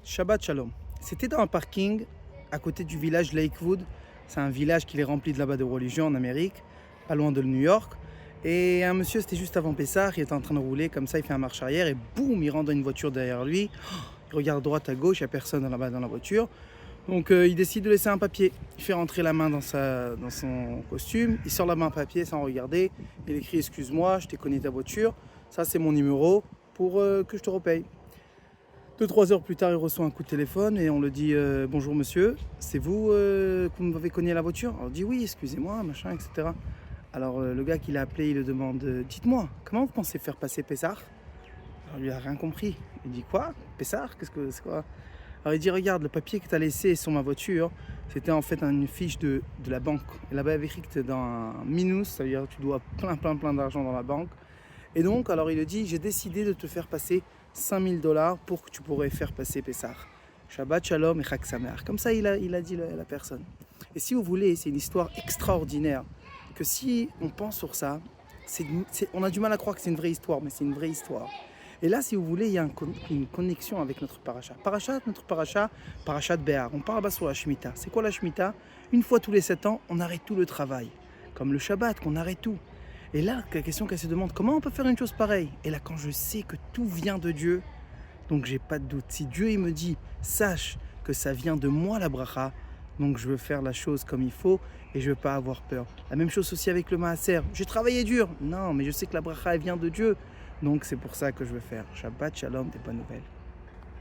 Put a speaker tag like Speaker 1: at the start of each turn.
Speaker 1: Shabbat Shalom. C'était dans un parking à côté du village Lakewood. C'est un village qui est rempli de là-bas de religion en Amérique, pas loin de New York. Et un monsieur, c'était juste avant Pessah, il était en train de rouler comme ça, il fait un marche arrière et boum, il rentre dans une voiture derrière lui. Il regarde droite à gauche, il n'y a personne là-bas dans la voiture. Donc il décide de laisser un papier. Il fait rentrer la main dans son costume, il sort la main un papier sans regarder. Il écrit excuse-moi, je t'ai connu ta voiture, ça c'est mon numéro pour que je te repaye. 2-3 heures plus tard, il reçoit un coup de téléphone et on le dit bonjour monsieur, c'est vous que vous m'avez cogné la voiture? Alors, il dit oui, excusez-moi, machin, etc. Alors le gars qui l'a appelé, il le demande dites-moi, comment vous pensez faire passer Pessah? Alors lui a rien compris. Il dit quoi? Pessah? Qu'est-ce que c'est quoi? Alors il dit regarde, le papier que tu as laissé sur ma voiture, c'était en fait une fiche de la banque. Et là-bas, il avait écrit que tu es dans un minus, ça veut dire que tu dois plein d'argent dans la banque. Et donc, alors il le dit, j'ai décidé de te faire passer 5 000 $ pour que tu pourrais faire passer Pessah. Shabbat Shalom et Chag Sameach. Comme ça, il a dit la personne. Et si vous voulez, c'est une histoire extraordinaire. Que si on pense sur ça, on a du mal à croire que c'est une vraie histoire, mais c'est une vraie histoire. Et là, si vous voulez, il y a une connexion avec notre paracha. Notre paracha de Béar. On parle sur la Shemitah. C'est quoi la Shemitah? Une fois tous les 7 ans, on arrête tout le travail. Comme le Shabbat, qu'on arrête tout. Et là, la question qu'elle se demande, comment on peut faire une chose pareille? Et là, quand je sais que tout vient de Dieu, donc j'ai pas de doute. Si Dieu il me dit, sache que ça vient de moi la bracha, donc je veux faire la chose comme il faut et je veux pas avoir peur. La même chose aussi avec le maaser. J'ai travaillé dur. Non, mais je sais que la bracha elle vient de Dieu. Donc c'est pour ça que je veux faire. Shabbat Shalom, des bonnes nouvelles.